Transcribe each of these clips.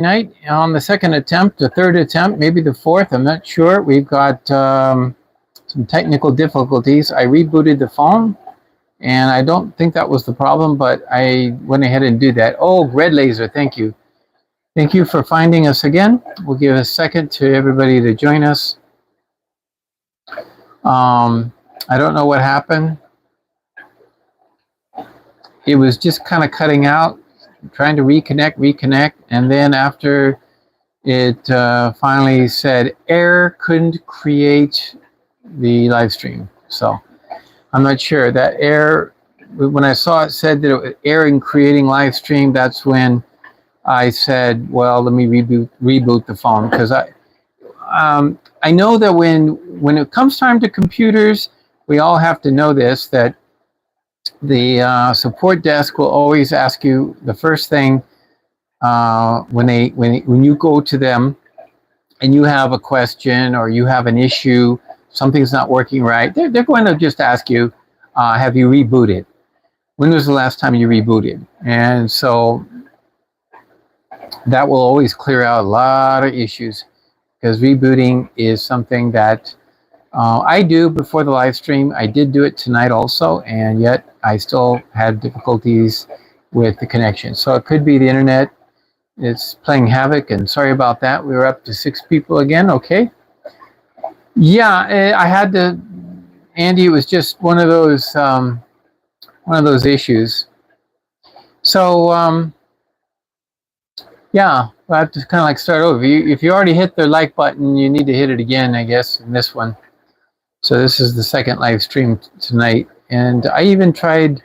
Night on the second attempt, the third attempt, maybe the fourth. I'm not sure. We've got some technical difficulties. I rebooted the phone, and I don't think that was the problem, but I went ahead and did that. Oh, Red Laser, thank you. Thank you for finding us again. We'll give a second to everybody to join us. I don't know what happened. It was just kind of cutting out, trying to reconnect, and then after it finally said error, couldn't create the live stream. So I'm not sure. That error, when I saw it said that it was error in creating live stream, that's when I said, well, let me reboot the phone, because I know that when it comes time to computers, we all have to know this, that the support desk will always ask you the first thing when you go to them and you have a question or you have an issue, something's not working right, they're going to just ask you, have you rebooted? When was the last time you rebooted? And so that will always clear out a lot of issues, because rebooting is something that I do before the live stream. I did do it tonight also, and yet I still had difficulties with the connection. So it could be the internet. It's playing havoc, and sorry about that. We were up to 6 people again. Okay. Yeah, I had to, Andy. It was just one of those issues. So yeah, I have to kind of like start over. If you already hit the like button, you need to hit it again, I guess, in this one. So this is the second live stream tonight, and I even tried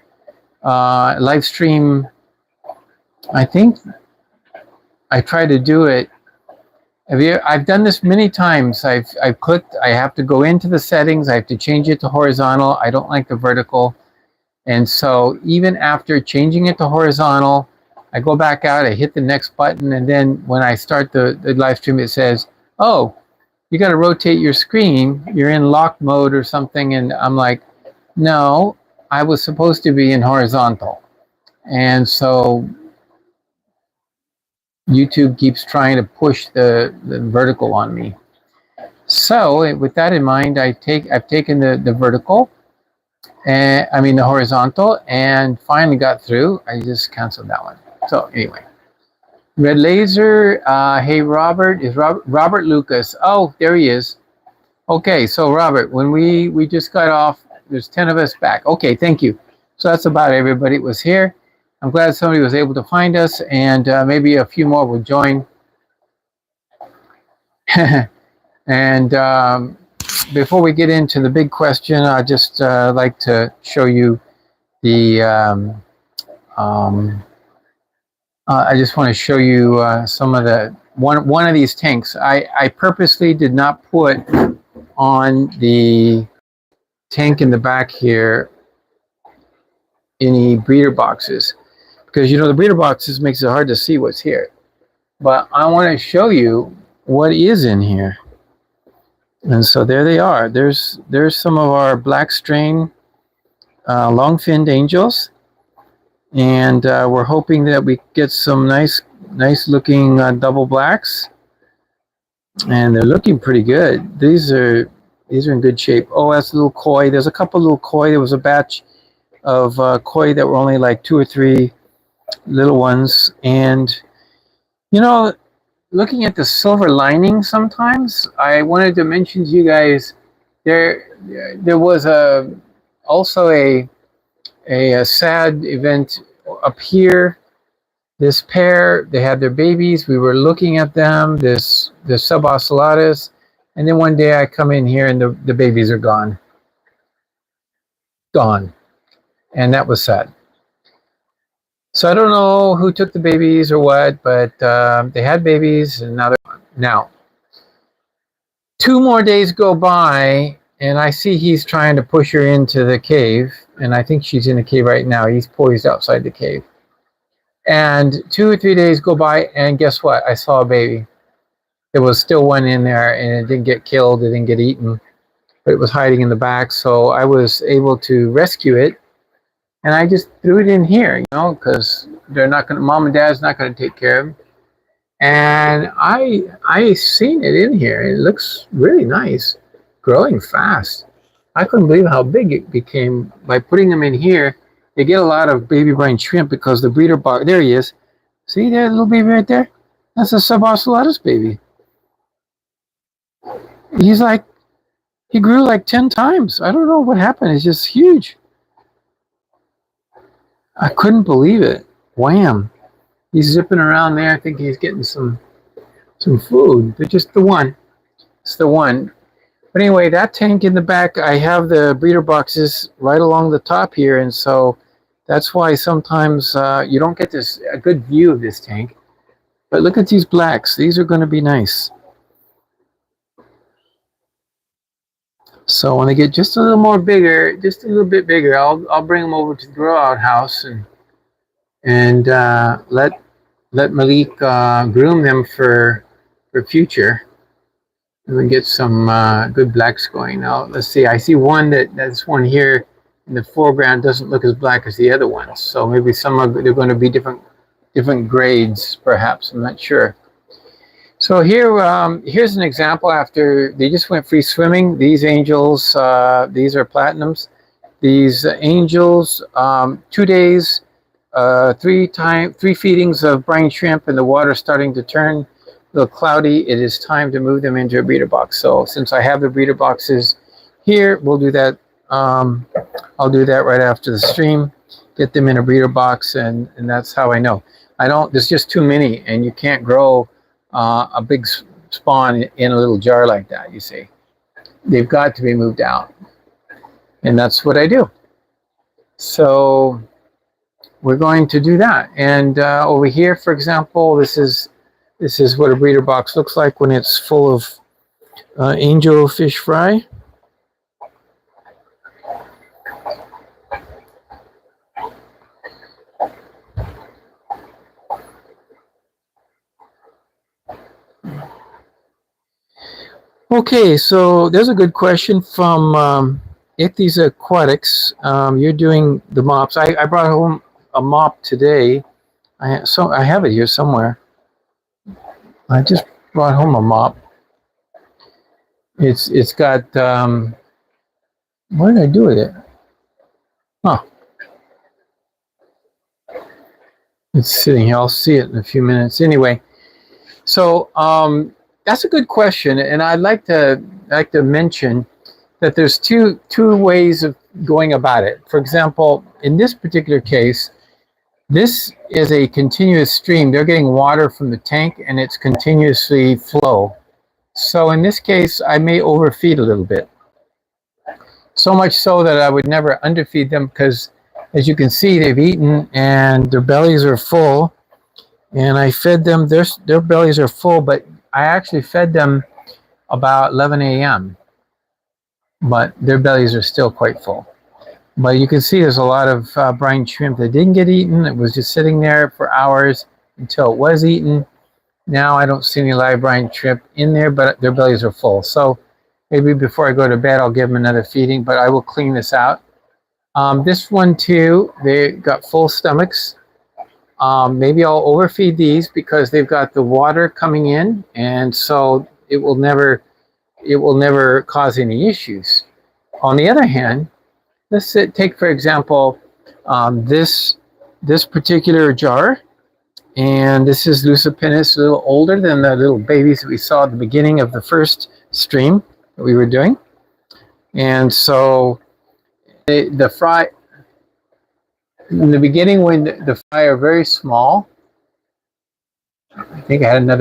live stream. I think I tried to do it. I've done this many times. I've clicked. I have to go into the settings. I have to change it to horizontal. I don't like the vertical, and so even after changing it to horizontal, I go back out. I hit the next button, and then when I start the live stream, it says, "Oh, you got to rotate your screen. You're in lock mode or something." And I'm like, no, I was supposed to be in horizontal. And so YouTube keeps trying to push the vertical on me. So with that in mind, I've taken the vertical, and I mean the horizontal, and finally got through. I just canceled that one. So anyway. Red Laser, hey Robert, is Robert Lucas. Oh, there he is. Okay, so Robert, when we just got off, there's 10 of us back. Okay, thank you. So that's about everybody that was here. I'm glad somebody was able to find us, and maybe a few more will join. And before we get into the big question, I'd just like to show you the I just want to show you some of the one of these tanks. I purposely did not put on the tank in the back here any breeder boxes, because you know the breeder boxes makes it hard to see what's here. But I want to show you what is in here. And so there they are. There's some of our black strain long-finned angels. And we're hoping that we get some nice looking double blacks, and they're looking pretty good. These are in good shape. Oh, that's a little koi. There's a couple little koi. There was a batch of koi that were only like 2 or 3 little ones. And you know, looking at the silver lining, sometimes I wanted to mention to you guys there was also a sad event up here. This pair, they had their babies. We were looking at them, the subocellatus, and then one day I come in here and the babies are gone, and that was sad. So I don't know who took the babies or what, but they had babies, and now they're gone. Now 2 more days go by, and I see he's trying to push her into the cave, and I think she's in the cave right now. He's poised outside the cave. And 2 or 3 days go by, and guess what? I saw a baby. There was still one in there, and it didn't get killed. It didn't get eaten, but it was hiding in the back. So I was able to rescue it, and I just threw it in here, you know, because they're not going to, mom and dad's not going to take care of him. And I seen it in here. It looks really nice, growing fast. I couldn't believe how big it became by putting them in here. They get a lot of baby brine shrimp because the breeder box. There he is. See that little baby right there? That's a subocellatus baby. He's like, he grew like 10 times. I don't know what happened. It's just huge. I couldn't believe it. Wham. He's zipping around there. I think he's getting some food, but just the one. It's the one. But anyway, that tank in the back, I have the breeder boxes right along the top here, and so that's why sometimes you don't get a good view of this tank. But look at these blacks. These are going to be nice. So when they get just a little more bigger, just a little bit bigger, I'll bring them over to the grow out house and let Malik groom them for future. And we get some good blacks going. Now let's see. I see one that's one here in the foreground doesn't look as black as the other ones. So maybe they're going to be different grades, perhaps. I'm not sure. So here's an example after they just went free swimming. These angels, these are platinums. These angels, 2 days, three feedings of brine shrimp, and the water starting to turn a little cloudy. It is time to move them into a breeder box. So since I have the breeder boxes here, we'll do that. I'll do that right after the stream. Get them in a breeder box, and that's how I know. There's just too many, and you can't grow a big spawn in a little jar like that, you see. They've got to be moved out. And that's what I do. So we're going to do that. And over here, for example, this is what a breeder box looks like when it's full of angel fish fry. Okay, so there's a good question from FishEZ Aquatics. You're doing the mops. I brought home a mop today. I have it here somewhere. I just brought home a mop. It's got what did I do with it? Huh. It's sitting here. I'll see it in a few minutes. Anyway, so that's a good question, and I'd like to mention that there's two ways of going about it. For example, in this particular case, this is a continuous stream. They're getting water from the tank, and it's continuously flow. So in this case, I may overfeed a little bit. So much so that I would never underfeed them, because as you can see, they've eaten and their bellies are full. And I fed them, their bellies are full, but I actually fed them about 11 a.m. But their bellies are still quite full. But you can see there's a lot of brine shrimp that didn't get eaten. It was just sitting there for hours until it was eaten. Now I don't see any live brine shrimp in there, but their bellies are full. So maybe before I go to bed, I'll give them another feeding, but I will clean this out. This one too, they got full stomachs. Maybe I'll overfeed these because they've got the water coming in, and so it will never cause any issues. On the other hand, let's take for example this particular jar, and this is Lucipinus, a little older than the little babies that we saw at the beginning of the first stream that we were doing. And so the fry in the beginning, when the fry are very small, I think I had another